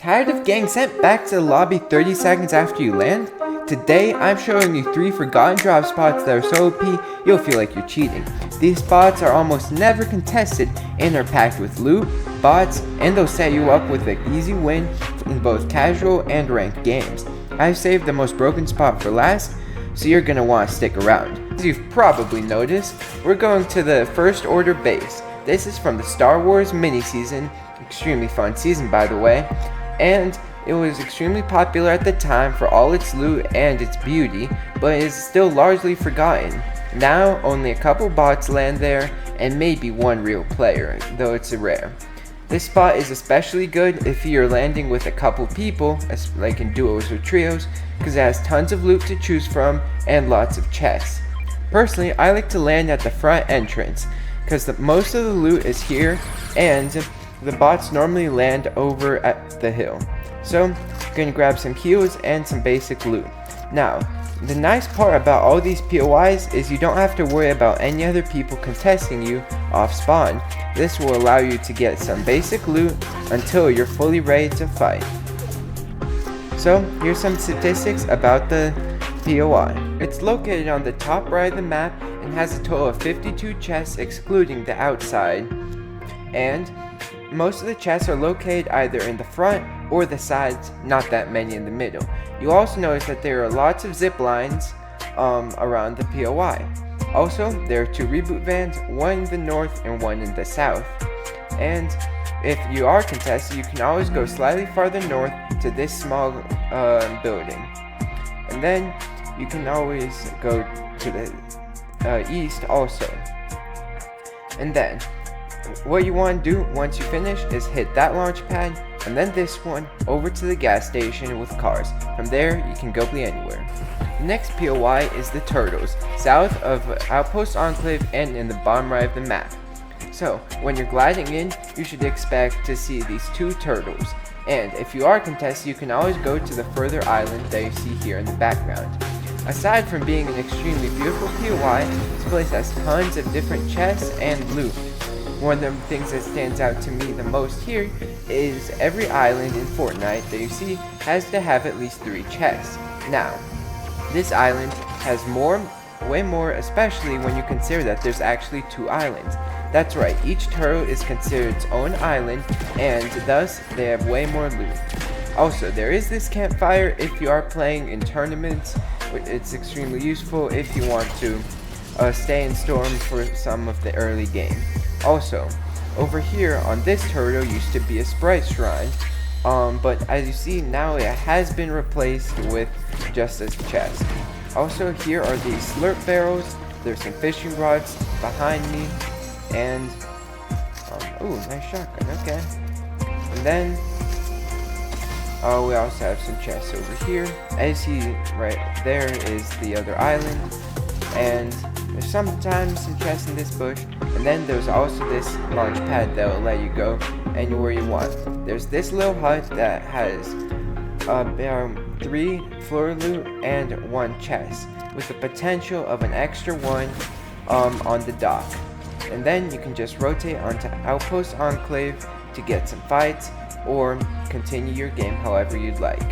Tired of getting sent back to the lobby 30 seconds after you land? Today, I'm showing you 3 forgotten drop spots that are so OP, you'll feel like you're cheating. These spots are almost never contested and are packed with loot, bots, and they'll set you up with an easy win in both casual and ranked games. I've saved the most broken spot for last, so you're gonna want to stick around. As you've probably noticed, we're going to the First Order base. This is from the Star Wars mini-season, extremely fun season by the way, and it was extremely popular at the time for all its loot and its beauty, but is still largely forgotten. Now, only a couple bots land there, and maybe one real player, though it's rare. This spot is especially good if you're landing with a couple people, like in duos or trios, because it has tons of loot to choose from and lots of chests. Personally, I like to land at the front entrance, because most of the loot is here, and the bots normally land over at the hill. So, I'm going to grab some heals and some basic loot. Now, the nice part about all these POIs is you don't have to worry about any other people contesting you off spawn. This will allow you to get some basic loot until you're fully ready to fight. So, here's some statistics about the POI. It's located on the top right of the map and has a total of 52 chests excluding the outside. And most of the chests are located either in the front or the sides, not that many in the middle. You'll also notice that there are lots of zip lines around the POI. Also, there are 2 reboot vans, one in the north and one in the south. And if you are contested, you can always go slightly farther north to this small building. And then you can always go to the east also. And then what you want to do once you finish is hit that launch pad and then this one over to the gas station with cars. From there you can go anywhere. The next POI is the Turtles, south of Outpost Enclave and in the bottom right of the map. So when you're gliding in, you should expect to see these 2 turtles. And if you are contested, you can always go to the further island that you see here in the background. Aside from being an extremely beautiful POI, this place has tons of different chests and loot. One of the things that stands out to me the most here is every island in Fortnite that you see has to have at least 3 chests. Now, this island has way more, especially when you consider that there's actually 2 islands. That's right, each turtle is considered its own island, and thus they have way more loot. Also, there is this campfire if you are playing in tournaments. It's extremely useful if you want to stay in storm for some of the early game. Also, over here on this turtle used to be a sprite shrine, but as you see now it has been replaced with just a chest. Also, here are these slurp barrels, there's some fishing rods behind me, and ooh, nice shotgun, okay. And then we also have some chests over here. As you see right there is the other island, and there's sometimes some chests in this bush, and then there's also this launch pad that will let you go anywhere you want. There's this little hut that has 3 floor loot and 1 chest, with the potential of an extra one on the dock. And then you can just rotate onto Outpost Enclave to get some fights, or continue your game however you'd like.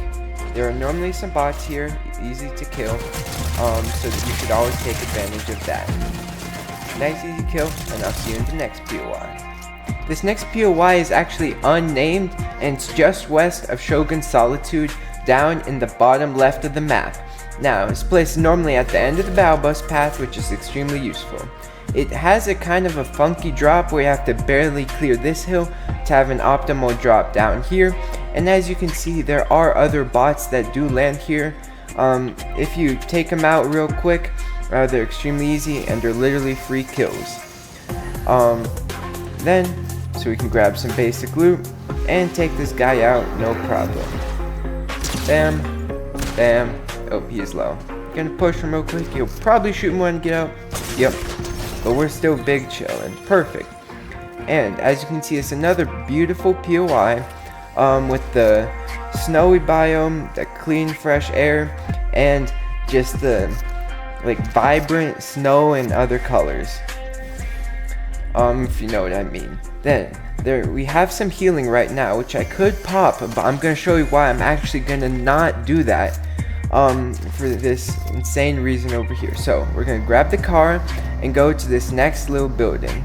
There are normally some bots here, easy to kill, so that you should always take advantage of that. Nice easy kill, and I'll see you in the next POI. This next POI is actually unnamed, and it's just west of Shogun's Solitude, down in the bottom left of the map. Now, this place is normally at the end of the battle bus path, which is extremely useful. It has a kind of a funky drop where you have to barely clear this hill to have an optimal drop down here. And as you can see, there are other bots that do land here. If you take them out real quick, they're extremely easy and they're literally free kills. Then, so we can grab some basic loot and take this guy out, no problem. Bam, bam. Oh, he is low. Gonna push him real quick. He'll probably shoot him when I get out. Yep. But we're still big chillin'. Perfect. And as you can see, it's another beautiful POI with the snowy biome, the clean fresh air, and just the vibrant snow and other colors. If you know what I mean. Then there we have some healing right now, which I could pop, but I'm gonna show you why I'm actually gonna not do that for this insane reason over here. So we're gonna grab the car and go to this next little building.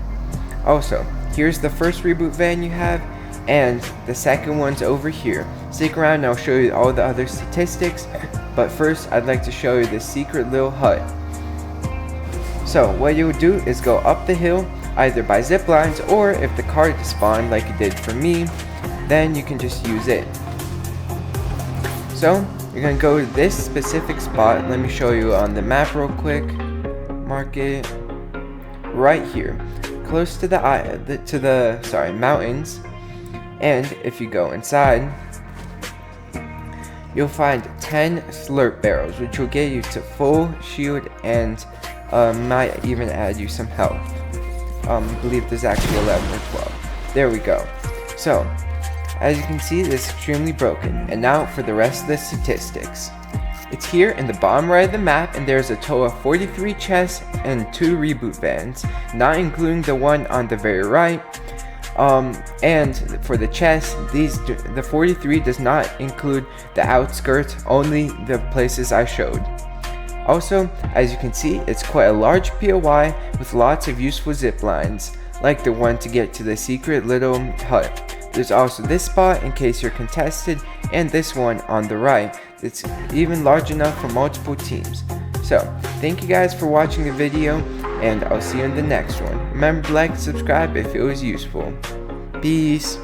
Also, here's the first reboot van you have, and the second one's over here. Stick around and I'll show you all the other statistics, but first I'd like to show you this secret little hut. So what you'll do is go up the hill, either by zip lines, or if the car despawned like it did for me, then you can just use it. So you're gonna go to this specific spot. Let me show you on the map real quick. Mark it right here, close to the mountains. And if you go inside, you'll find 10 slurp barrels, which will get you to full shield and might even add you some health. I believe there's actually 11 or 12. There we go. So, as you can see, this is extremely broken. And now for the rest of the statistics. It's here in the bottom right of the map, and there's a total of 43 chests and 2 reboot vans, not including the one on the very right. And for the chests, the 43 does not include the outskirts, only the places I showed. Also, as you can see, it's quite a large POI with lots of useful zip lines, like the one to get to the secret little hut. There's also this spot in case you're contested, and this one on the right. It's even large enough for multiple teams. So, thank you guys for watching the video, and I'll see you in the next one. Remember to like and subscribe if it was useful. Peace.